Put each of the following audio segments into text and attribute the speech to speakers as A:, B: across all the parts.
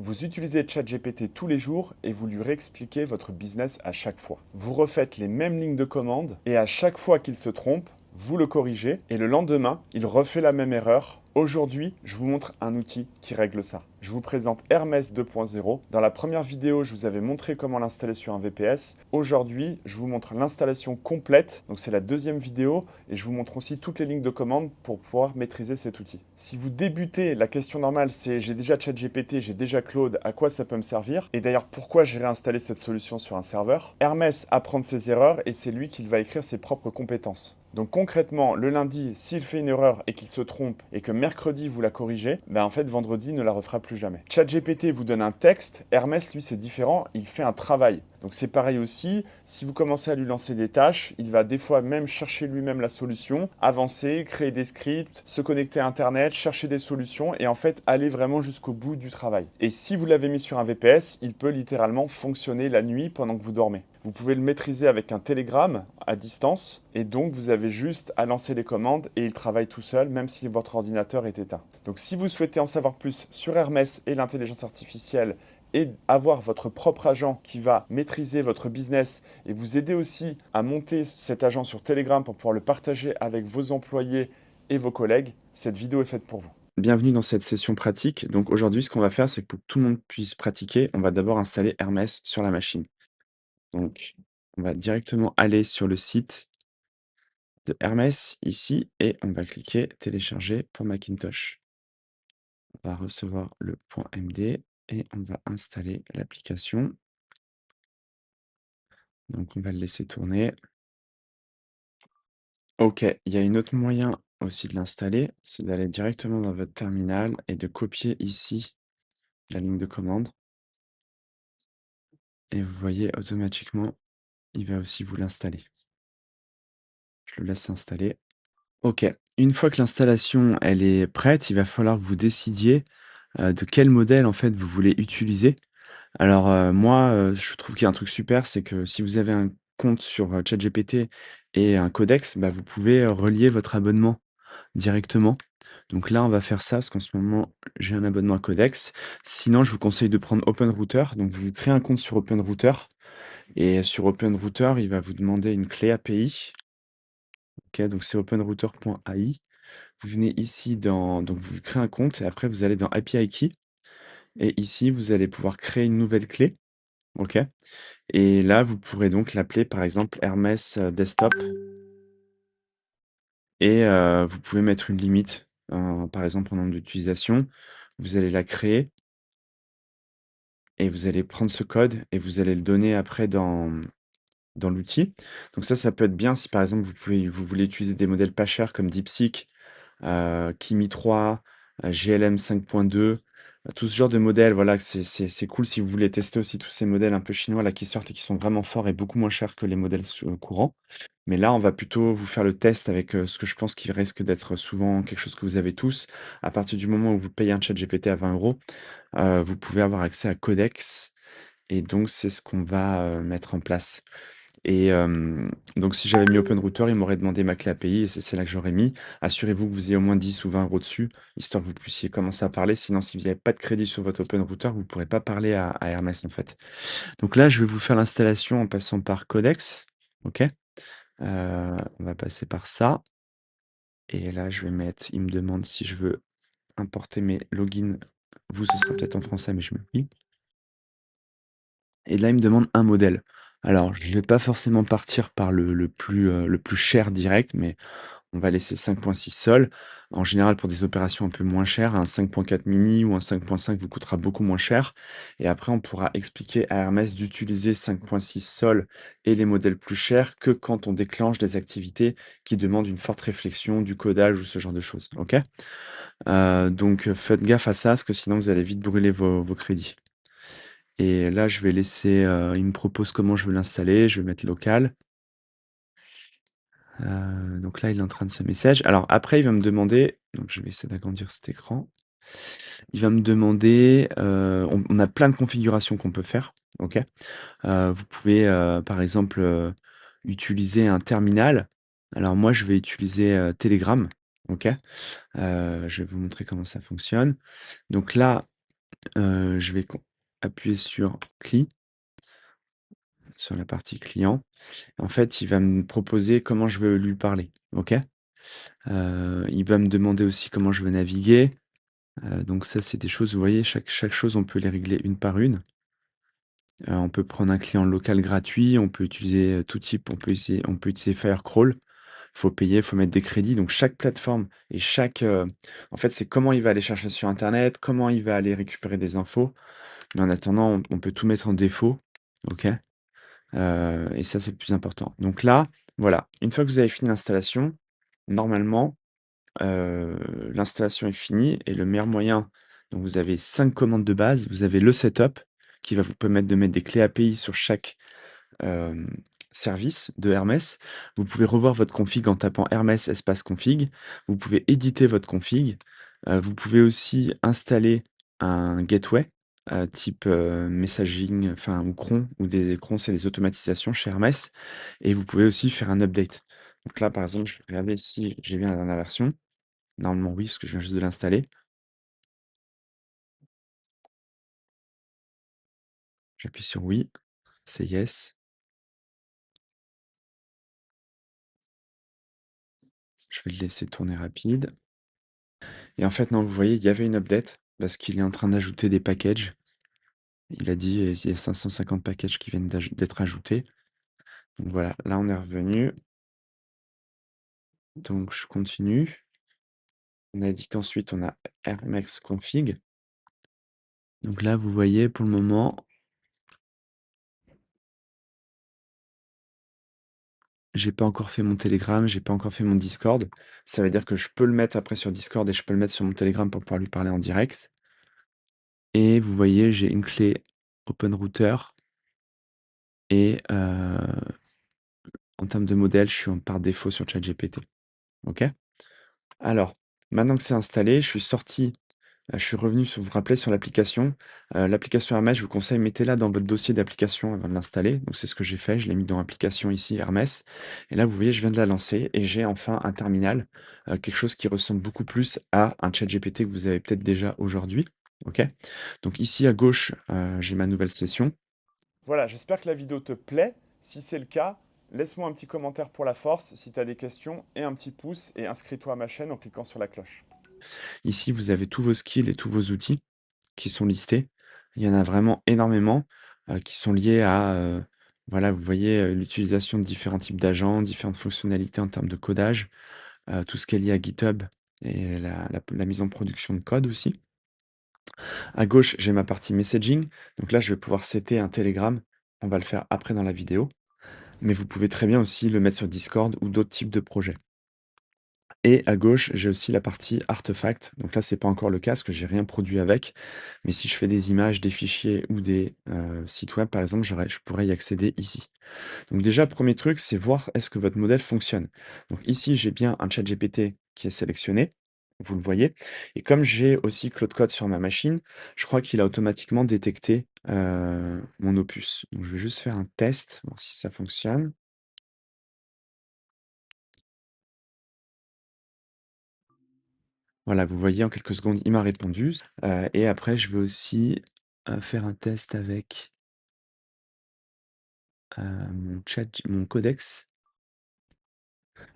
A: Vous utilisez ChatGPT tous les jours et vous lui réexpliquez votre business à chaque fois. Vous refaites les mêmes lignes de commande et à chaque fois qu'il se trompe, vous le corrigez et le lendemain, il refait la même erreur. Aujourd'hui, je vous montre un outil qui règle ça. Je vous présente Hermès 2.0. Dans la première vidéo, je vous avais montré comment l'installer sur un VPS. Aujourd'hui, je vous montre l'installation complète. Donc c'est la deuxième vidéo et je vous montre aussi toutes les lignes de commande pour pouvoir maîtriser cet outil. Si vous débutez, la question normale c'est j'ai déjà ChatGPT, j'ai déjà Claude, à quoi ça peut me servir? Et d'ailleurs, pourquoi j'ai réinstallé cette solution sur un serveur? Hermès apprend de ses erreurs et c'est lui qui va écrire ses propres compétences. Donc concrètement, le lundi, s'il fait une erreur et qu'il se trompe et que mercredi vous la corrigez, ben en fait vendredi il ne la refera plus jamais. ChatGPT vous donne un texte, Hermès lui c'est différent, il fait un travail. Donc c'est pareil aussi, si vous commencez à lui lancer des tâches, il va des fois même chercher lui-même la solution, avancer, créer des scripts, se connecter à internet, chercher des solutions et en fait aller vraiment jusqu'au bout du travail. Et si vous l'avez mis sur un VPS, il peut littéralement fonctionner la nuit pendant que vous dormez. Vous pouvez le maîtriser avec un Telegram à distance et donc vous avez juste à lancer les commandes et il travaille tout seul même si votre ordinateur est éteint. Donc si vous souhaitez en savoir plus sur Hermès et l'intelligence artificielle et avoir votre propre agent qui va maîtriser votre business et vous aider aussi à monter cet agent sur Telegram pour pouvoir le partager avec vos employés et vos collègues, cette vidéo est faite pour vous. Bienvenue dans cette session pratique. Donc aujourd'hui, ce qu'on va faire, c'est que pour que tout le monde puisse pratiquer, on va d'abord installer Hermès sur la machine. Donc, on va directement aller sur le site de Hermès ici et on va cliquer télécharger pour Macintosh. On va recevoir le .md et on va installer l'application. Donc, on va le laisser tourner. Ok, il y a un autre moyen aussi de l'installer, c'est d'aller directement dans votre terminal et de copier ici la ligne de commande. Et vous voyez automatiquement, il va aussi vous l'installer. Je le laisse s'installer. OK. Une fois que l'installation, elle est prête, il va falloir que vous décidiez, de quel modèle, en fait, vous voulez utiliser. Alors, moi, je trouve qu'il y a un truc super, c'est que si vous avez un compte sur, ChatGPT et un codex, bah, vous pouvez, relier votre abonnement directement. Donc là, on va faire ça, parce qu'en ce moment, j'ai un abonnement à codex. Sinon, je vous conseille de prendre OpenRouter. Donc vous vous créez un compte sur OpenRouter et sur OpenRouter, il va vous demander une clé API. OK, donc c'est openrouter.ai. Vous venez ici donc vous créez un compte et après vous allez dans API Key et ici vous allez pouvoir créer une nouvelle clé, OK? Et là, vous pourrez donc l'appeler par exemple Hermès, Desktop et vous pouvez mettre une limite, par exemple en nombre d'utilisation. Vous allez la créer et vous allez prendre ce code et vous allez le donner après dans l'outil. Donc ça peut être bien si par exemple vous voulez utiliser des modèles pas chers comme DeepSeek, Kimi 3, GLM 5.2, tout ce genre de modèles, voilà, c'est cool si vous voulez tester aussi tous ces modèles un peu chinois là qui sortent et qui sont vraiment forts et beaucoup moins chers que les modèles courants. Mais là, on va plutôt vous faire le test avec, ce que je pense qui risque d'être souvent quelque chose que vous avez tous. À partir du moment où vous payez un ChatGPT à 20 €, vous pouvez avoir accès à Codex et donc c'est ce qu'on va, mettre en place. Et donc si j'avais mis OpenRouter, il m'aurait demandé ma clé API et c'est là que j'aurais mis. Assurez-vous que vous ayez au moins 10 ou 20 € dessus, histoire que vous puissiez commencer à parler. Sinon, si vous n'avez pas de crédit sur votre OpenRouter, vous ne pourrez pas parler à Hermès, en fait. Donc là, je vais vous faire l'installation en passant par Codex. OK? On va passer par ça et là, je vais mettre il me demande si je veux importer mes logins. Vous, ce sera peut-être en français, mais je mets oui. Et là, il me demande un modèle. Alors, je vais pas forcément partir par le plus cher direct, mais on va laisser 5.6 sol. En général, pour des opérations un peu moins chères, un 5.4 mini ou un 5.5 vous coûtera beaucoup moins cher. Et après, on pourra expliquer à Hermès d'utiliser 5.6 sol et les modèles plus chers que quand on déclenche des activités qui demandent une forte réflexion, du codage ou ce genre de choses. OK? Donc, faites gaffe à ça, parce que sinon vous allez vite brûler vos crédits. Et là, je vais laisser, il me propose comment je veux l'installer, je vais mettre local. Donc là, il est en train de ce message. Alors après, il va me demander, donc je vais essayer d'agrandir cet écran. Il va me demander, on a plein de configurations qu'on peut faire, OK? Vous pouvez, par exemple, utiliser un terminal. Alors moi, je vais utiliser, Telegram, OK? Je vais vous montrer comment ça fonctionne. Donc là, je vais appuyer sur CLI, sur la partie client. En fait, il va me proposer comment je veux lui parler, OK? Il va me demander aussi comment je veux naviguer. Donc ça, c'est des choses, vous voyez, chaque chose, on peut les régler une par une. On peut prendre un client local gratuit, on peut utiliser, tout type, on peut utiliser Firecrawl. Faut payer, faut mettre des crédits. Donc chaque plateforme et en fait, c'est comment il va aller chercher sur internet, comment il va aller récupérer des infos. Mais en attendant, on peut tout mettre en défaut, OK? Et ça, c'est le plus important. Donc là, voilà, une fois que vous avez fini l'installation, normalement, heu, l'installation est finie et le meilleur moyen, donc vous avez 5 commandes de base. Vous avez le setup qui va vous permettre de mettre des clés API sur chaque, hem, service de Hermès. Vous pouvez revoir votre config en tapant hermès espace config. Vous pouvez éditer votre config. Vous pouvez aussi installer un gateway, type, messaging, enfin ou cron ou des cron, c'est des automatisations chez Hermès et vous pouvez aussi faire un update. Donc là, par exemple, je vais regarder si j'ai bien la dernière version. Normalement oui, parce que je viens juste de l'installer. J'appuie sur oui, c'est yes. Je vais le laisser tourner rapide et en fait non, vous voyez, il y avait une update parce qu'il est en train d'ajouter des packages. Il a dit, il y a 550 packages qui viennent d'être ajoutés. Donc voilà, là on est revenu. Donc je continue. On a dit qu'ensuite on a Rmx config. Donc là, vous voyez pour le moment, j'ai pas encore fait mon Telegram, j'ai pas encore fait mon Discord. Ça veut dire que je peux le mettre après sur Discord et je peux le mettre sur mon Telegram pour pouvoir lui parler en direct. Et vous voyez, j'ai une clé OpenRouter et en termes de modèle, je suis par défaut sur ChatGPT. OK? Alors, maintenant que c'est installé, je suis sorti. Je suis revenu sur, vous vous rappelez, sur l'application. L'application Hermès, je vous conseille, mettez-la dans votre dossier d'application avant de l'installer. Donc c'est ce que j'ai fait, je l'ai mis dans application ici, Hermès. Et là, vous voyez, je viens de la lancer et j'ai enfin un terminal, quelque chose qui ressemble beaucoup plus à un ChatGPT que vous avez peut-être déjà aujourd'hui. OK? Donc ici à gauche, j'ai ma nouvelle session. Voilà, j'espère que la vidéo te plaît. Si c'est le cas, laisse-moi un petit commentaire pour la force si tu as des questions et un petit pouce et inscris-toi à ma chaîne en cliquant sur la cloche. Ici, vous avez tous vos skills et tous vos outils qui sont listés. Il y en a vraiment énormément, qui sont liés à, voilà, vous voyez, l'utilisation de différents types d'agents, différentes fonctionnalités en termes de codage, tout ce qui est lié à GitHub et la mise en production de code aussi. À gauche, j'ai ma partie messaging. Donc là, je vais pouvoir setter un Telegram. On va le faire après dans la vidéo. Mais vous pouvez très bien aussi le mettre sur Discord ou d'autres types de projets. Et à gauche, j'ai aussi la partie artefact. Donc là, c'est pas encore le cas parce que j'ai rien produit avec. Mais si je fais des images, des fichiers ou des sites web, par exemple, je pourrais y accéder ici. Donc déjà, premier truc, c'est voir est-ce que votre modèle fonctionne. Donc ici, j'ai bien un chat GPT qui est sélectionné. Vous le voyez. Et comme j'ai aussi Claude Code sur ma machine, je crois qu'il a automatiquement détecté mon opus. Donc je vais juste faire un test, voir si ça fonctionne. Voilà, vous voyez, en quelques secondes, il m'a répondu. Et après, je vais aussi faire un test avec mon codex.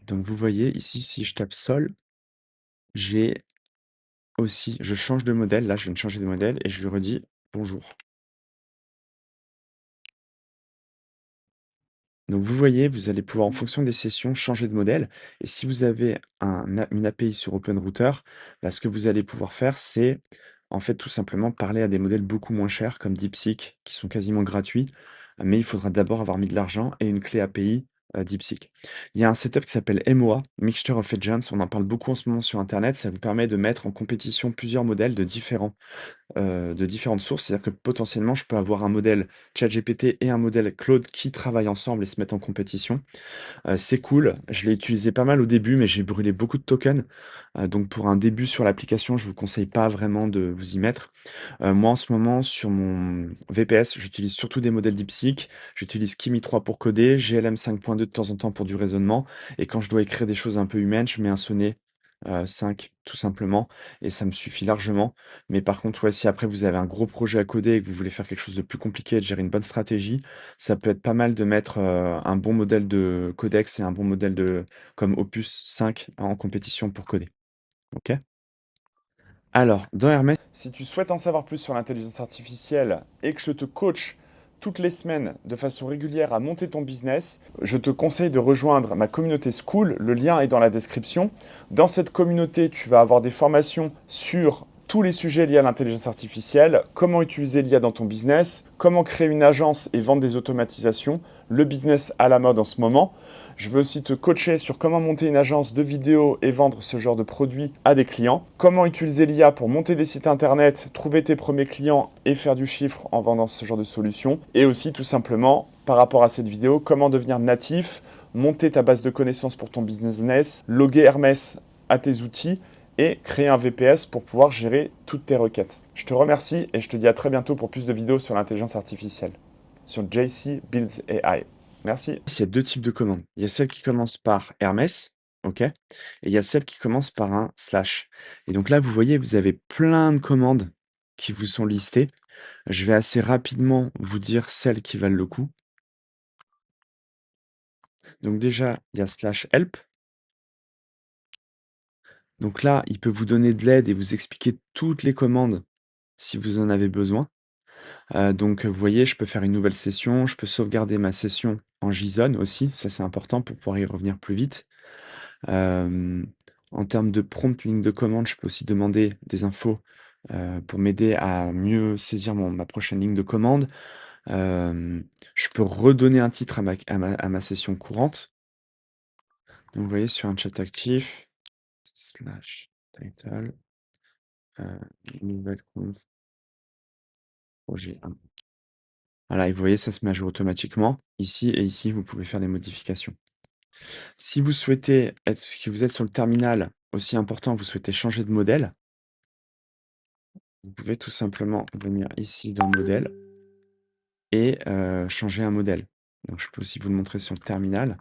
A: Donc, vous voyez, ici, si je tape sol, j'ai aussi, je change de modèle. Là, je viens de changer de modèle et je lui redis bonjour. Donc, vous voyez, vous allez pouvoir, en fonction des sessions, changer de modèle. Et si vous avez une API sur OpenRouter, bah, ce que vous allez pouvoir faire, c'est en fait tout simplement parler à des modèles beaucoup moins chers comme DeepSeek, qui sont quasiment gratuits. Mais il faudra d'abord avoir mis de l'argent et une clé API DeepSeek. Il y a un setup qui s'appelle MOA, Mixture of Agents. On en parle beaucoup en ce moment sur Internet. Ça vous permet de mettre en compétition plusieurs modèles de différentes sources. C'est-à-dire que potentiellement, je peux avoir un modèle ChatGPT et un modèle Claude qui travaillent ensemble et se mettent en compétition. C'est cool. Je l'ai utilisé pas mal au début, mais j'ai brûlé beaucoup de tokens. Donc pour un début sur l'application, je vous conseille pas vraiment de vous y mettre. Moi, en ce moment, sur mon VPS, j'utilise surtout des modèles DeepSeek. J'utilise Kimi 3 pour coder, GLM 5.2 de temps en temps pour du raisonnement. Et quand je dois écrire des choses un peu humaines, je mets un sonnet 5 tout simplement et ça me suffit largement. Mais par contre, ouais, si après vous avez un gros projet à coder et que vous voulez faire quelque chose de plus compliqué et de gérer une bonne stratégie, ça peut être pas mal de mettre, un bon modèle de codex et un bon modèle de comme Opus 5 en compétition pour coder. OK? Alors, dans Hermès, si tu souhaites en savoir plus sur l'intelligence artificielle et que je te coach toutes les semaines de façon régulière à monter ton business, je te conseille de rejoindre ma communauté School. Le lien est dans la description. Dans cette communauté, tu vas avoir des formations sur tous les sujets liés à l'intelligence artificielle, comment utiliser l'IA dans ton business, comment créer une agence et vendre des automatisations, le business à la mode en ce moment. Je veux aussi te coacher sur comment monter une agence de vidéo et vendre ce genre de produits à des clients. Comment utiliser l'IA pour monter des sites internet, trouver tes premiers clients et faire du chiffre en vendant ce genre de solutions. Et aussi tout simplement, par rapport à cette vidéo, comment devenir natif, monter ta base de connaissances pour ton business, loguer Hermès à tes outils et créer un VPS pour pouvoir gérer toutes tes requêtes. Je te remercie et je te dis à très bientôt pour plus de vidéos sur l'intelligence artificielle sur JC Builds AI. Merci. Il y a deux types de commandes. Il y a celle qui commence par Hermès, OK? Et il y a celle qui commence par un slash. Et donc là, vous voyez, vous avez plein de commandes qui vous sont listées. Je vais assez rapidement vous dire celles qui valent le coup. Donc déjà, il y a slash help. Donc là, il peut vous donner de l'aide et vous expliquer toutes les commandes si vous en avez besoin. Donc, vous voyez, je peux faire une nouvelle session, je peux sauvegarder ma session en JSON aussi, ça c'est important pour pouvoir y revenir plus vite. En termes de prompt, ligne de commande, je peux aussi demander des infos, pour m'aider à mieux saisir ma prochaine ligne de commande. Je peux redonner un titre à ma session courante. Donc vous voyez sur un chat actif, slash title, nouvelle conf, projet 1. Voilà et vous voyez ça se met à jour automatiquement. Ici et ici, vous pouvez faire des modifications. Si vous souhaitez si vous êtes sur le terminal, aussi important, vous souhaitez changer de modèle, vous pouvez tout simplement venir ici dans modèle et changer un modèle. Donc je peux aussi vous le montrer sur le terminal.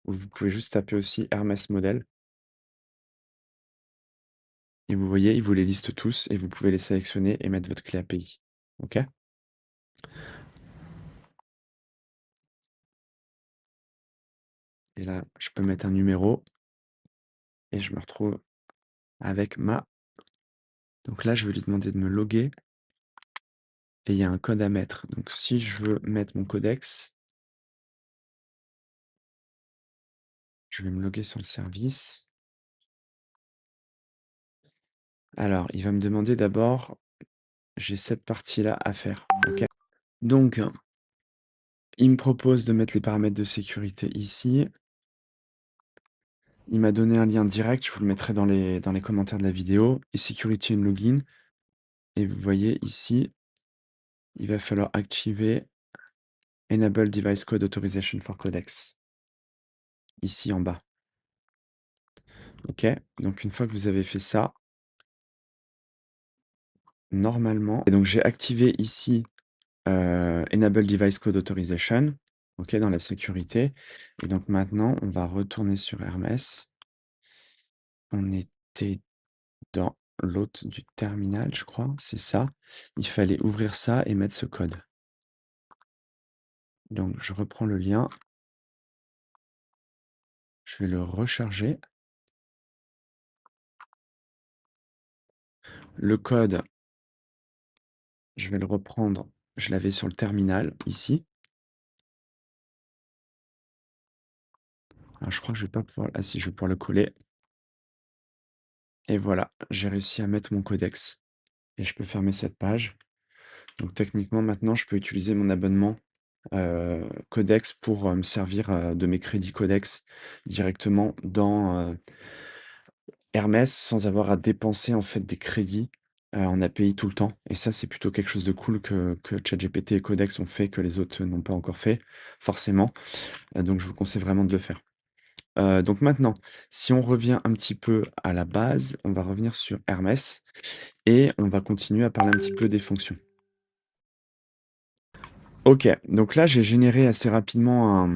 A: Ou vous pouvez juste taper aussi Hermès modèle. Et vous voyez, il vous les liste tous et vous pouvez les sélectionner et mettre votre clé API. OK? Et là, je peux mettre un numéro et je me retrouve avec ma donc là, je vais lui demander de me loguer et il y a un code à mettre. Donc si je veux mettre mon codex, je vais me loguer sur le service. Alors, il va me demander d'abord, j'ai cette partie-là à faire. OK? Donc, il me propose de mettre les paramètres de sécurité ici. Il m'a donné un lien direct, je vous le mettrai dans les commentaires de la vidéo, et Security and Login. Et vous voyez ici, il va falloir activer Enable Device Code Authorization for Codex. Ici en bas. OK? Donc une fois que vous avez fait ça, normalement et donc j'ai activé ici, Enable Device Code Authorization, OK, dans la sécurité. Et donc maintenant, on va retourner sur Hermès. On était dans l'autre du terminal, je crois, c'est ça. Il fallait ouvrir ça et mettre ce code. Donc je reprends le lien. Je vais le recharger. Le code, je vais le reprendre. Je l'avais sur le terminal, ici. Alors je crois que je vais pas pouvoir ah si, je vais pouvoir le coller. Et voilà, j'ai réussi à mettre mon codex et je peux fermer cette page. Donc techniquement, maintenant, je peux utiliser mon abonnement, codex pour, me servir, de mes crédits codex directement dans, Hermès sans avoir à dépenser, en fait, des crédits, en API tout le temps et ça, c'est plutôt quelque chose de cool que ChatGPT et Codex ont fait, que les autres n'ont pas encore fait, forcément. Donc je vous conseille vraiment de le faire. Donc maintenant, si on revient un petit peu à la base, on va revenir sur Hermès et on va continuer à parler un petit peu des fonctions. OK, donc là, j'ai généré assez rapidement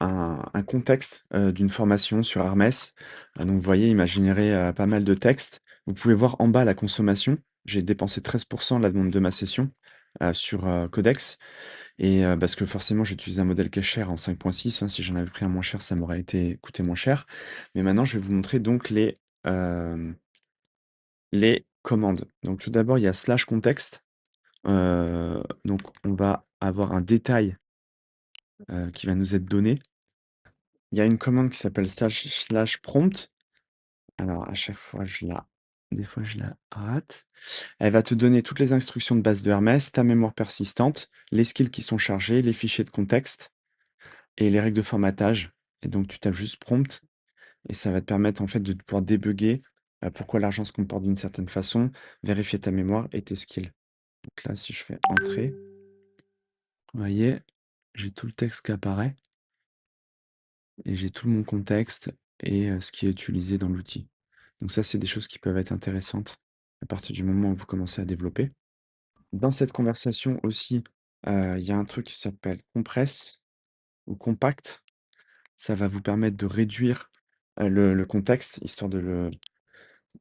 A: un contexte d'une formation sur Hermès. Donc, vous voyez, il m'a généré pas mal de textes. Vous pouvez voir en bas la consommation. J'ai dépensé 13% là, de ma session sur Codex. Et parce que forcément, j'utilise un modèle qui est cher en 5.6, hein. Si j'en avais pris un moins cher, ça m'aurait coûté moins cher. Mais maintenant, je vais vous montrer donc les commandes. Donc, tout d'abord, il y a slash contexte. Donc, on va avoir un détail qui va nous être donné. Il y a une commande qui s'appelle slash prompt. Alors, à chaque fois, des fois, je la rate. Elle va te donner toutes les instructions de base de Hermès, ta mémoire persistante, les skills qui sont chargés, les fichiers de contexte et les règles de formatage. Et donc, tu tapes juste prompt et ça va te permettre en fait de pouvoir débugger pourquoi l'argent se comporte d'une certaine façon, vérifier ta mémoire et tes skills. Donc là, si je fais entrer, vous voyez, j'ai tout le texte qui apparaît et j'ai tout mon contexte et ce qui est utilisé dans l'outil. Donc ça, c'est des choses qui peuvent être intéressantes à partir du moment où vous commencez à développer. Dans cette conversation aussi, il y a un truc qui s'appelle compress ou compact. Ça va vous permettre de réduire le contexte, histoire de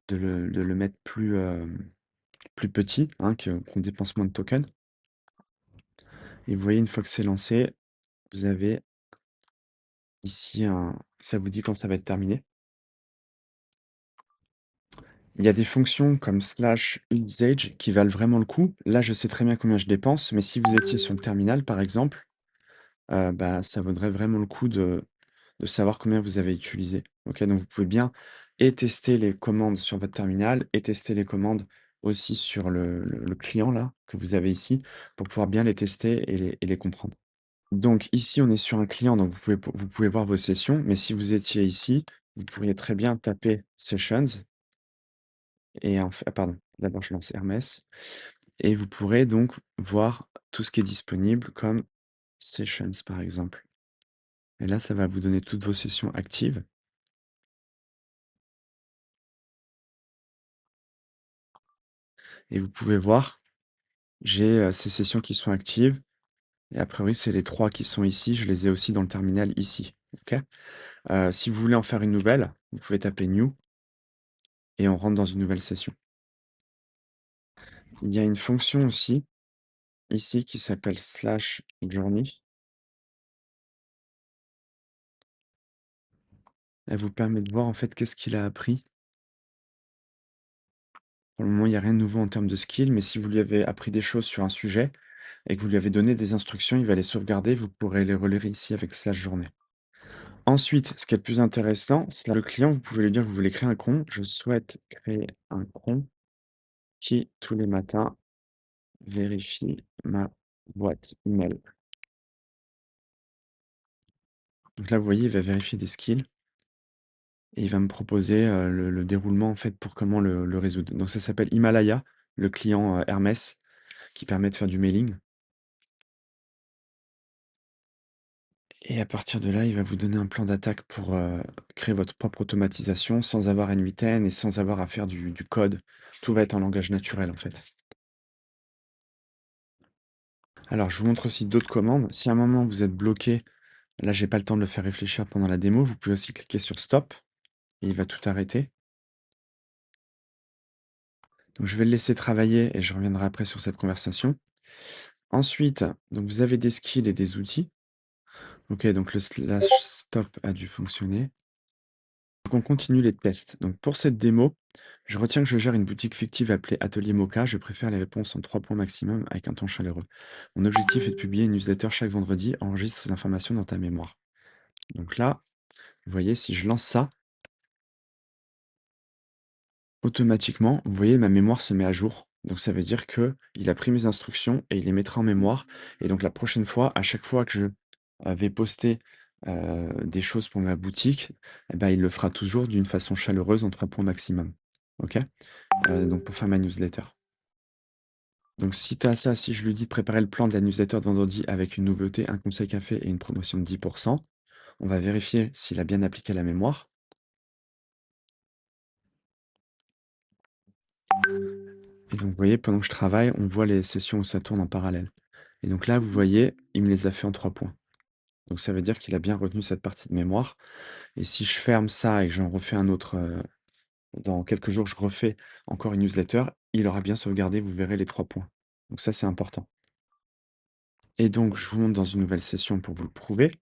A: le mettre plus petit, hein, qu'on dépense moins de tokens. Et vous voyez, une fois que c'est lancé, vous avez ici ça vous dit quand ça va être terminé. Il y a des fonctions comme slash usage qui valent vraiment le coup. Là, je sais très bien combien je dépense, mais si vous étiez sur le terminal, par exemple, bah, ça vaudrait vraiment le coup de savoir combien vous avez utilisé. Ok, donc vous pouvez bien et tester les commandes sur votre terminal et tester les commandes aussi sur le client là que vous avez ici pour pouvoir bien les tester et les comprendre. Donc ici, on est sur un client, donc vous pouvez voir vos sessions, mais si vous étiez ici, vous pourriez très bien taper sessions et pardon, d'abord je lance Hermès et vous pourrez donc voir tout ce qui est disponible comme sessions par exemple. Et là, ça va vous donner toutes vos sessions actives. Et vous pouvez voir, j'ai ces sessions qui sont actives. Et a priori, c'est les 3 qui sont ici. Je les ai aussi dans le terminal ici. Ok. Si vous voulez en faire une nouvelle, vous pouvez taper New et on rentre dans une nouvelle session. Il y a une fonction aussi ici qui s'appelle slash journey. Elle vous permet de voir en fait qu'est-ce qu'il a appris. Pour le moment, il n'y a rien de nouveau en termes de skill, mais si vous lui avez appris des choses sur un sujet et que vous lui avez donné des instructions, il va les sauvegarder. Vous pourrez les relire ici avec slash journée. Ensuite, ce qui est le plus intéressant, c'est le client, vous pouvez lui dire que vous voulez créer un cron. Je souhaite créer un cron qui, tous les matins, vérifie ma boîte email. Donc là, vous voyez, il va vérifier des skills et il va me proposer le déroulement en fait pour comment le résoudre. Donc ça s'appelle Himalaya, le client Hermès, qui permet de faire du mailing. Et à partir de là, il va vous donner un plan d'attaque pour créer votre propre automatisation sans avoir N8N et sans avoir à faire du code. Tout va être en langage naturel en fait. Alors, je vous montre aussi d'autres commandes. Si à un moment vous êtes bloqué, là j'ai pas le temps de le faire réfléchir pendant la démo, vous pouvez aussi cliquer sur Stop et il va tout arrêter. Donc je vais le laisser travailler et je reviendrai après sur cette conversation. Ensuite, donc vous avez des skills et des outils. Ok, donc le slash stop a dû fonctionner. Donc on continue les tests. Donc pour cette démo, je retiens que je gère une boutique fictive appelée Atelier Mocha. Je préfère les réponses en 3 points maximum avec un ton chaleureux. Mon objectif est de publier une newsletter chaque vendredi. Enregistre ces informations dans ta mémoire. Donc là, vous voyez, si je lance ça, automatiquement, vous voyez, ma mémoire se met à jour. Donc ça veut dire que il a pris mes instructions et il les mettra en mémoire. Et donc la prochaine fois, à chaque fois que je vais poster des choses pour ma boutique, eh ben, il le fera toujours d'une façon chaleureuse en 3 points maximum. Ok? Donc pour faire ma newsletter. Donc si tu as ça, si je lui dis de préparer le plan de la newsletter de vendredi avec une nouveauté, un conseil café et une promotion de 10%, on va vérifier s'il a bien appliqué la mémoire. Et donc, vous voyez, pendant que je travaille, on voit les sessions où ça tourne en parallèle. Et donc là, vous voyez, il me les a fait en 3 points. Donc ça veut dire qu'il a bien retenu cette partie de mémoire et si je ferme ça et que j'en refais un autre, dans quelques jours, je refais encore une newsletter, il aura bien sauvegardé, vous verrez les 3 points. Donc ça, c'est important et donc je vous montre dans une nouvelle session pour vous le prouver.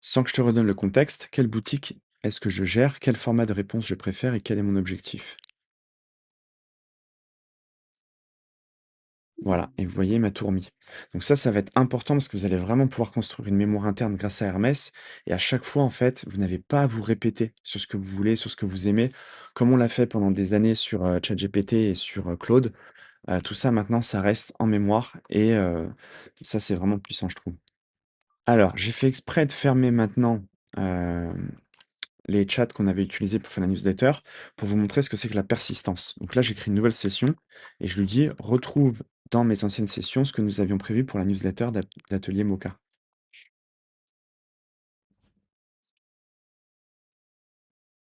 A: Sans que je te redonne le contexte, quelle boutique est-ce que je gère? Quel format de réponse je préfère et quel est mon objectif? Voilà, et vous voyez, il m'a tout remis. Donc ça va être important parce que vous allez vraiment pouvoir construire une mémoire interne grâce à Hermès. Et à chaque fois, en fait, vous n'avez pas à vous répéter sur ce que vous voulez, sur ce que vous aimez, comme on l'a fait pendant des années sur ChatGPT et sur Claude. Tout ça, maintenant, ça reste en mémoire et ça, c'est vraiment puissant, je trouve. Alors, j'ai fait exprès de fermer maintenant euh, les chats qu'on avait utilisés pour faire la newsletter, pour vous montrer ce que c'est que la persistance. Donc là, j'écris une nouvelle session et je lui dis: «Retrouve dans mes anciennes sessions ce que nous avions prévu pour la newsletter d'atelier Mocha».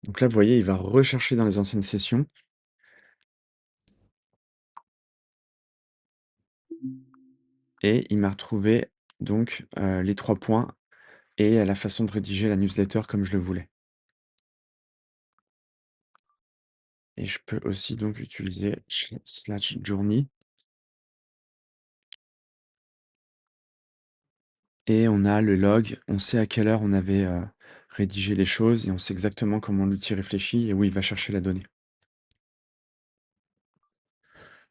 A: Donc là, vous voyez, il va rechercher dans les anciennes sessions et il m'a retrouvé donc, les 3 points et la façon de rédiger la newsletter comme je le voulais. Et je peux aussi donc utiliser slash journey et on a le log, on sait à quelle heure on avait, rédigé les choses et on sait exactement comment l'outil réfléchit et où il va chercher la donnée.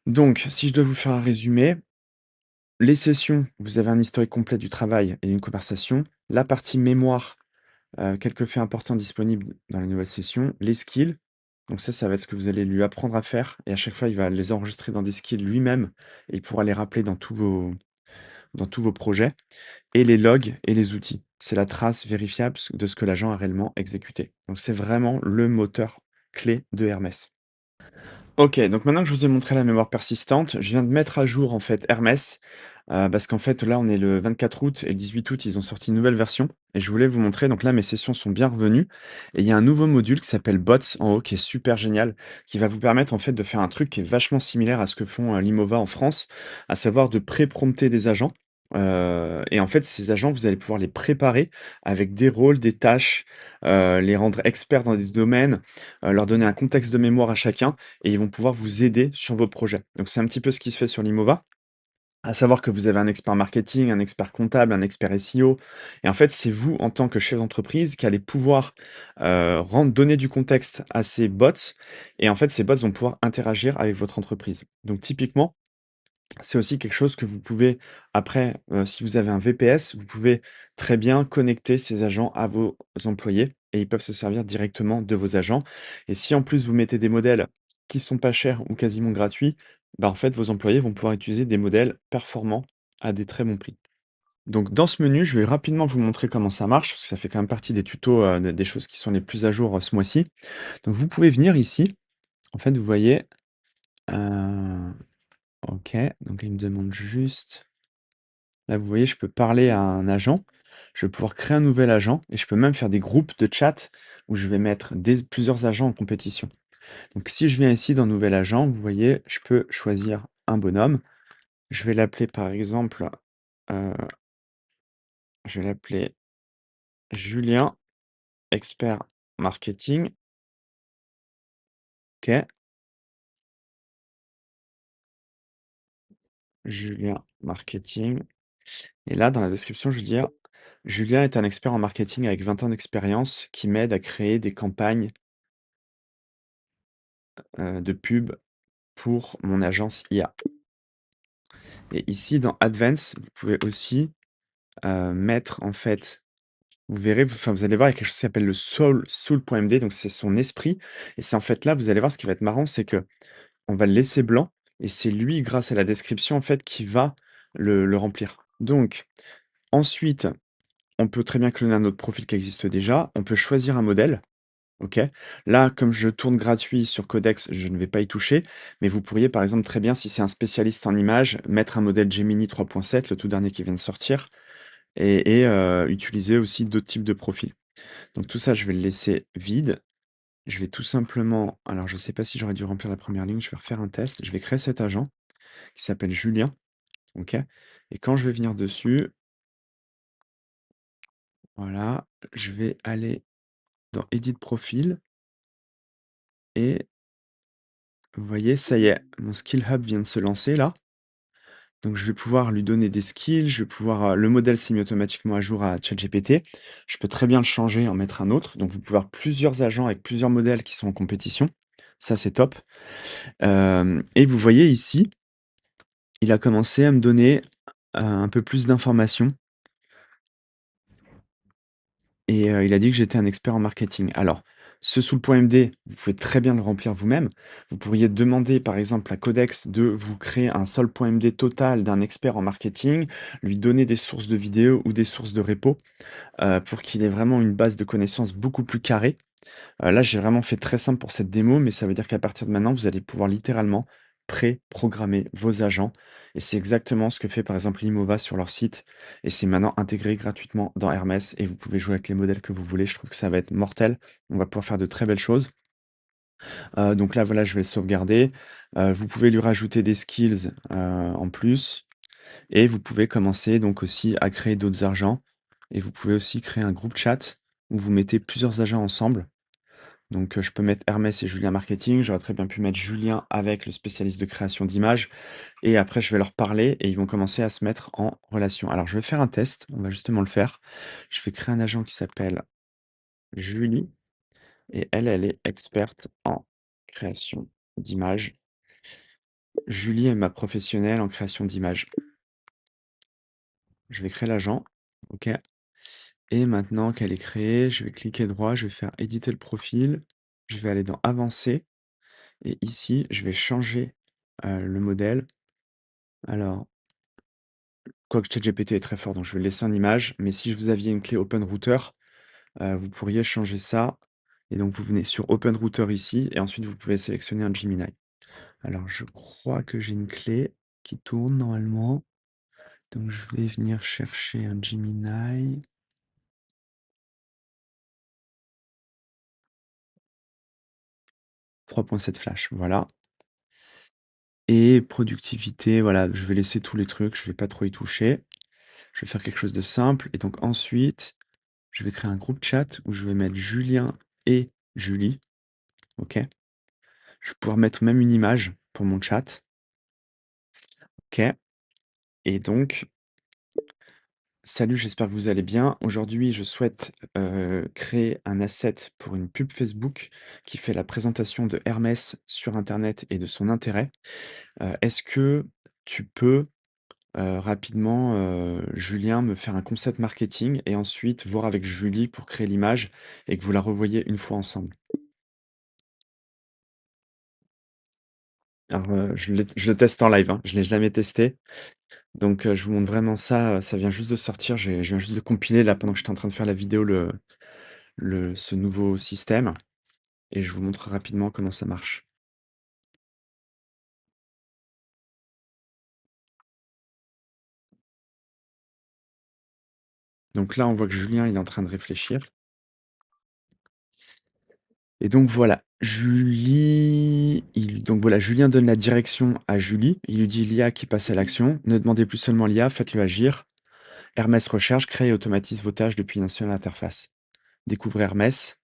A: Donc, si je dois vous faire un résumé, les sessions, vous avez un historique complet du travail et une conversation. La partie mémoire, quelques faits importants disponibles dans la nouvelle session. Les skills, donc ça va être ce que vous allez lui apprendre à faire et à chaque fois, il va les enregistrer dans des skills lui-même et il pourra les rappeler dans tous vos projets. Et les logs et les outils. C'est la trace vérifiable de ce que l'agent a réellement exécuté. Donc c'est vraiment le moteur clé de Hermès. OK, donc maintenant que je vous ai montré la mémoire persistante, je viens de mettre à jour en fait Hermès, parce qu'en fait là on est le 24 août et le 18 août ils ont sorti une nouvelle version et je voulais vous montrer donc là mes sessions sont bien revenues et il y a un nouveau module qui s'appelle Bots en haut qui est super génial, qui va vous permettre en fait de faire un truc qui est vachement similaire à ce que font, Limova en France, à savoir de pré-prompter des agents, et en fait ces agents vous allez pouvoir les préparer avec des rôles, des tâches, les rendre experts dans des domaines, leur donner un contexte de mémoire à chacun et ils vont pouvoir vous aider sur vos projets. Donc c'est un petit peu ce qui se fait sur Limova, à savoir que vous avez un expert marketing, un expert comptable, un expert SEO et en fait, c'est vous en tant que chef d'entreprise qui allez pouvoir, donner du contexte à ces bots et en fait, ces bots vont pouvoir interagir avec votre entreprise. Donc typiquement, c'est aussi quelque chose que vous pouvez après, si vous avez un VPS, vous pouvez très bien connecter ces agents à vos employés et ils peuvent se servir directement de vos agents et si en plus vous mettez des modèles qui sont pas chers ou quasiment gratuits, bah, en fait vos employés vont pouvoir utiliser des modèles performants à des très bons prix. Donc dans ce menu, je vais rapidement vous montrer comment ça marche, parce que ça fait quand même partie des tutos, des choses qui sont les plus à jour, ce mois-ci. Donc vous pouvez venir ici, en fait vous voyez, heu, OK, donc il me demande juste. Là, vous voyez, je peux parler à un agent, je vais pouvoir créer un nouvel agent et je peux même faire des groupes de chat où je vais mettre plusieurs agents en compétition. Donc, si je viens ici dans Nouvel agent, vous voyez, je peux choisir un bonhomme. Je vais l'appeler par exemple, euh, je vais l'appeler Julien, expert marketing. Ok, Julien marketing. Et là, dans la description, je vais dire Julien est un expert en marketing avec 20 ans d'expérience qui m'aide à créer des campagnes de pub pour mon agence IA. Et ici, dans Advanced, vous pouvez aussi mettre en fait, vous verrez, vous allez voir, il y a quelque chose qui s'appelle le soul.md, donc c'est son esprit. Et c'est en fait là, vous allez voir, ce qui va être marrant, c'est que on va le laisser blanc et c'est lui, grâce à la description, en fait, qui va le remplir. Donc, ensuite, on peut très bien cloner un autre profil qui existe déjà. On peut choisir un modèle. OK. Là, comme je tourne gratuit sur Codex, je ne vais pas y toucher, mais vous pourriez, par exemple, très bien, si c'est un spécialiste en images, mettre un modèle Gemini 3.7, le tout dernier qui vient de sortir, et utiliser aussi d'autres types de profils. Donc tout ça, je vais le laisser vide. Je vais tout simplement, alors je ne sais pas si j'aurais dû remplir la première ligne, je vais refaire un test. Je vais créer cet agent qui s'appelle Julien, OK? Et quand je vais venir dessus, Voilà, je vais aller dans Edit profil et vous voyez, ça y est, mon Skill Hub vient de se lancer là. Donc je vais pouvoir lui donner des skills, je vais pouvoir, le modèle s'est mis automatiquement à jour à ChatGPT. Je peux très bien le changer, en mettre un autre. Donc vous pouvez avoir plusieurs agents avec plusieurs modèles qui sont en compétition. Ça, c'est top. Et vous voyez ici, il a commencé à me donner, un peu plus d'informations et il a dit que j'étais un expert en marketing. Alors, ce sous le point MD, vous pouvez très bien le remplir vous-même. Vous pourriez demander, par exemple, à Codex de vous créer un seul point MD total d'un expert en marketing, lui donner des sources de vidéos ou des sources de repos, pour qu'il ait vraiment une base de connaissances beaucoup plus carrée. Là, j'ai vraiment fait très simple pour cette démo, mais ça veut dire qu'à partir de maintenant, vous allez pouvoir littéralement pré-programmer vos agents et c'est exactement ce que fait, par exemple, Limova sur leur site et c'est maintenant intégré gratuitement dans Hermès et vous pouvez jouer avec les modèles que vous voulez. Je trouve que ça va être mortel. On va pouvoir faire de très belles choses. Donc là, voilà, je vais le sauvegarder. Vous pouvez lui rajouter des skills, en plus et vous pouvez commencer donc aussi à créer d'autres agents et vous pouvez aussi créer un groupe chat où vous mettez plusieurs agents ensemble. Donc, je peux mettre Hermès et Julien marketing. J'aurais très bien pu mettre Julien avec le spécialiste de création d'images et après je vais leur parler et ils vont commencer à se mettre en relation. Alors je vais faire un test, on va justement le faire. Je vais créer un agent qui s'appelle Julie et elle, elle est experte en création d'images. Julie est ma professionnelle en création d'images. Je vais créer l'agent, OK, et maintenant qu'elle est créée, je vais cliquer droit, je vais faire éditer le profil, je vais aller dans avancer. Et ici, je vais changer, le modèle. Alors, quoique ChatGPT est très fort, donc je vais le laisser en image, mais si vous aviez une clé OpenRouter, vous pourriez changer ça et donc vous venez sur OpenRouter ici et ensuite vous pouvez sélectionner un Gemini. Alors je crois que j'ai une clé qui tourne normalement, donc je vais venir chercher un Gemini. 3.7 flash, voilà. Et productivité, voilà, je vais laisser tous les trucs, je vais pas trop y toucher. Je vais faire quelque chose de simple et donc ensuite je vais créer un groupe chat où je vais mettre Julien et Julie, OK? Je vais pouvoir mettre même une image pour mon chat, OK? Et donc: «Salut, j'espère que vous allez bien. Aujourd'hui, je souhaite, créer un asset pour une pub Facebook qui fait la présentation de Hermès sur internet et de son intérêt. Est-ce que tu peux, rapidement, Julien, me faire un concept marketing et ensuite voir avec Julie pour créer l'image et que vous la revoyez une fois ensemble?» Alors, je le teste en live, hein, je l'ai jamais testé, donc je vous montre vraiment ça, ça vient juste de sortir, je viens juste de compiler là pendant que j'étais en train de faire la vidéo ce nouveau système et je vous montre rapidement comment ça marche. Donc là, on voit que Julien, il est en train de réfléchir et donc voilà, Julien donne la direction à Julie, il lui dit: «L'IA qui passe à l'action, ne demandez plus seulement l'IA, faites-le agir. Hermès recherche, crée et automatise vos tâches depuis une seule interface. Découvrez Hermès».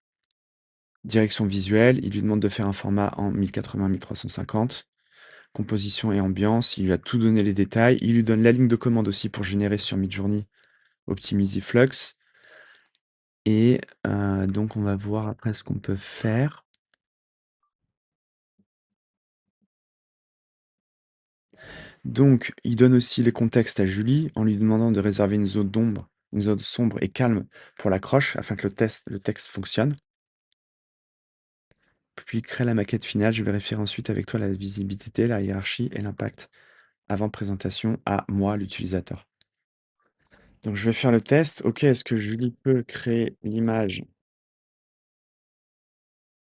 A: Direction visuelle, il lui demande de faire un format en 1080-1350. Composition et ambiance, il lui a tout donné les détails. Il lui donne la ligne de commande aussi pour générer sur Midjourney Optimize Flux. Et donc on va voir après ce qu'on peut faire. Donc il donne aussi les contextes à Julie en lui demandant de réserver une zone sombre et calme pour l'accroche afin que le texte fonctionne. Puis il crée la maquette finale. Je vérifierai ensuite avec toi la visibilité, la hiérarchie et l'impact avant présentation à moi, l'utilisateur. Donc je vais faire le test. OK, est-ce que Julie peut créer l'image?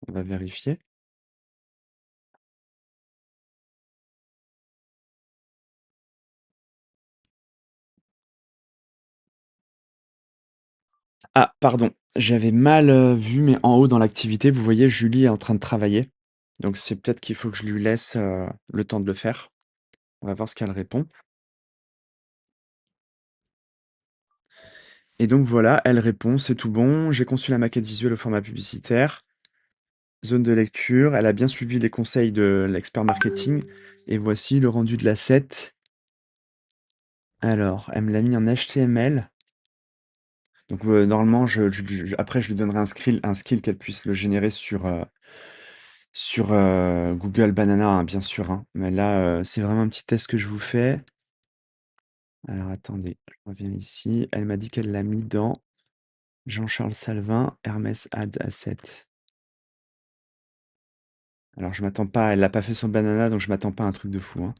A: On va vérifier. Ah, pardon, j'avais mal, vu, mais en haut dans l'activité, vous voyez, Julie est en train de travailler. Donc c'est peut-être qu'il faut que je lui laisse, le temps de le faire. On va voir ce qu'elle répond. Et donc voilà, elle répond, c'est tout bon, j'ai conçu la maquette visuelle au format publicitaire. Zone de lecture, elle a bien suivi les conseils de l'expert marketing. Et voici le rendu de l'asset. Alors, elle me l'a mis en HTML. Donc normalement, après, je lui donnerai un skill qu'elle puisse le générer sur Google Banana, hein, bien sûr, hein. Mais là, c'est vraiment un petit test que je vous fais. Alors attendez, je reviens ici. Elle m'a dit qu'elle l'a mis dans Jean-Charles Salvin, Hermès Ad Asset. Alors je m'attends pas, elle l'a pas fait sur Banana, donc je m'attends pas à un truc de fou, hein.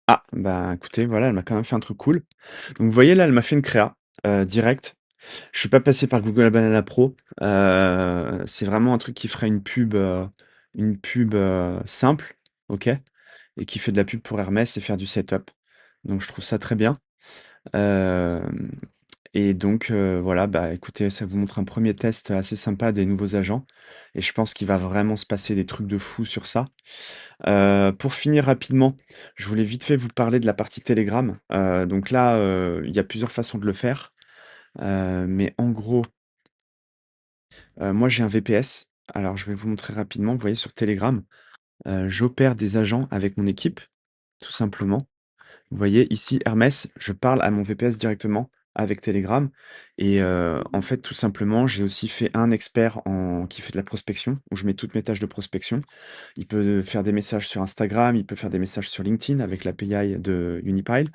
A: Ah, bah écoutez, voilà, elle m'a quand même fait un truc cool. Donc vous voyez là, elle m'a fait une créa direct. Je suis pas passé par Google Banana Pro. C'est vraiment un truc qui ferait une pub simple, ok, et qui fait de la pub pour Hermès et faire du setup. Donc je trouve ça très bien. Euh, et donc voilà, bah écoutez, ça vous montre un premier test assez sympa des nouveaux agents. Et je pense qu'il va vraiment se passer des trucs de fou sur ça. Pour finir rapidement, je voulais vite fait vous parler de la partie Telegram. Donc là, il y a plusieurs façons de le faire. Mais en gros, moi j'ai un VPS. Alors je vais vous montrer rapidement. Vous voyez sur Telegram, j'opère des agents avec mon équipe, tout simplement. Vous voyez ici Hermès, je parle à mon VPS directement avec Telegram. Et en fait, tout simplement, j'ai aussi fait un expert qui fait de la prospection, où je mets toutes mes tâches de prospection. Il peut faire des messages sur Instagram, il peut faire des messages sur LinkedIn avec l'API de Unipile.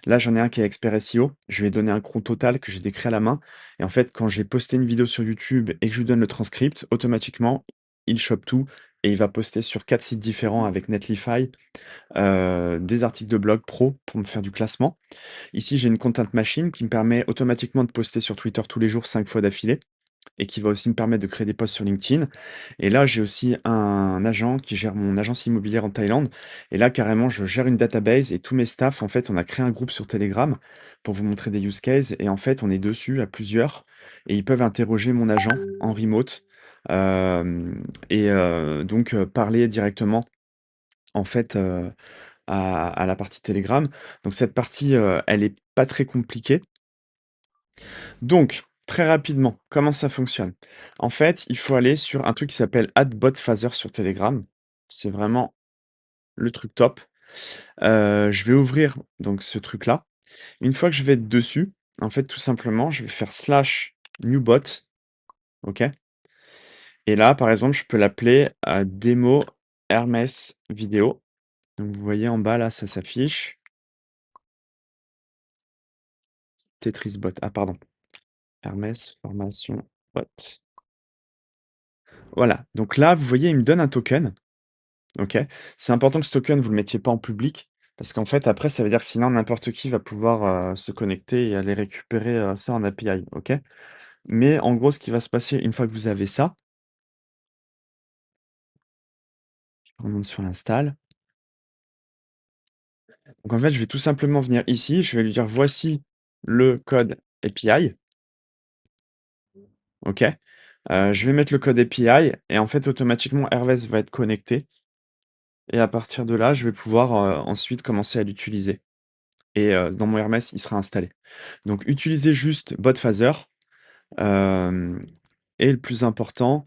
A: Là, j'en ai un qui est expert SEO. Je lui ai donné un compte total que j'ai décrit à la main. Et en fait, quand j'ai posté une vidéo sur YouTube et que je lui donne le transcript, automatiquement, il chope tout et il va poster sur 4 sites différents avec Netlify des articles de blog pro pour me faire du classement. Ici, j'ai une content machine qui me permet automatiquement de poster sur Twitter tous les jours 5 fois d'affilée et qui va aussi me permettre de créer des posts sur LinkedIn. Et là, j'ai aussi un agent qui gère mon agence immobilière en Thaïlande. Et là, carrément, je gère une database et tous mes staffs, en fait, on a créé un groupe sur Telegram pour vous montrer des use cases. Et en fait, on est dessus à plusieurs et ils peuvent interroger mon agent en remote. euh, et donc parler directement en fait à la partie Telegram. Donc cette partie, elle est pas très compliquée. Donc, très rapidement, comment ça fonctionne? En fait, il faut aller sur un truc qui s'appelle AdBotPhaser sur Telegram. C'est vraiment le truc top. Je vais ouvrir donc ce truc-là. Une fois que je vais être dessus, en fait, tout simplement, je vais faire slash newbot, ok? Et là, par exemple, je peux l'appeler démo Hermès vidéo. Donc, vous voyez en bas, là, ça s'affiche. Tetris bot. Ah, pardon. Hermès formation bot. Voilà. Donc là, vous voyez, il me donne un token. OK. C'est important que ce token, vous le mettiez pas en public parce qu'en fait, après, ça veut dire que sinon n'importe qui va pouvoir, se connecter et aller récupérer, ça en API, OK? Mais en gros, ce qui va se passer une fois que vous avez ça, je remonte sur l'install. Donc en fait, je vais tout simplement venir ici, je vais lui dire: «Voici le code API», OK? Je vais mettre le code API et en fait, automatiquement, Hermès va être connecté et à partir de là, je vais pouvoir, ensuite commencer à l'utiliser et dans mon Hermès, il sera installé. Donc utilisez juste BotPhaser. Hem et le plus important,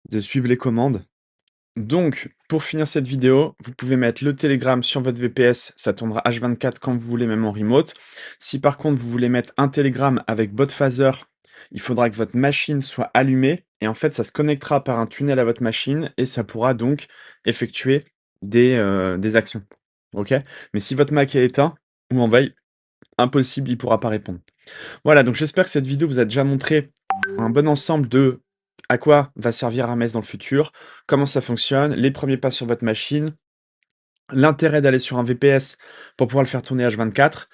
A: de suivre les commandes. Donc, pour finir cette vidéo, vous pouvez mettre le Telegram sur votre VPS, ça tournera H24 quand vous voulez, même en remote. Si par contre vous voulez mettre un Telegram avec BotPhaser, il faudra que votre machine soit allumée et en fait ça se connectera par un tunnel à votre machine et ça pourra donc effectuer des actions. OK? Mais si votre Mac est éteint ou en veille, impossible, il pourra pas répondre. Voilà, donc j'espère que cette vidéo vous a déjà montré un bon ensemble de à quoi va servir Hermès dans le futur, comment ça fonctionne, les premiers pas sur votre machine, l'intérêt d'aller sur un VPS pour pouvoir le faire tourner H24,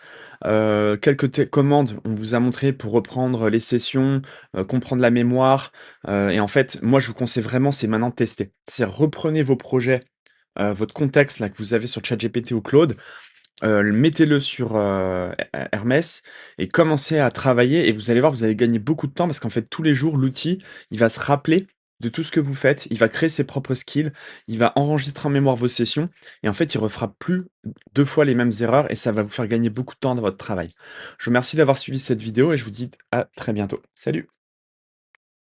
A: quelques commandes, on vous a montré pour reprendre les sessions, comprendre la mémoire, et en fait, moi je vous conseille vraiment, c'est maintenant de tester. C'est reprenez vos projets, votre contexte là que vous avez sur ChatGPT ou Claude, mettez-le sur Hermès et commencez à travailler et vous allez voir, vous allez gagner beaucoup de temps parce qu'en fait tous les jours l'outil, il va se rappeler
B: de tout ce que vous faites. Il va créer ses propres skills, il va enregistrer en mémoire vos sessions et en fait, il refera plus 2 fois les mêmes erreurs et ça va vous faire gagner beaucoup de temps dans votre travail. Je vous remercie d'avoir suivi cette vidéo et je vous dis à très bientôt. Salut!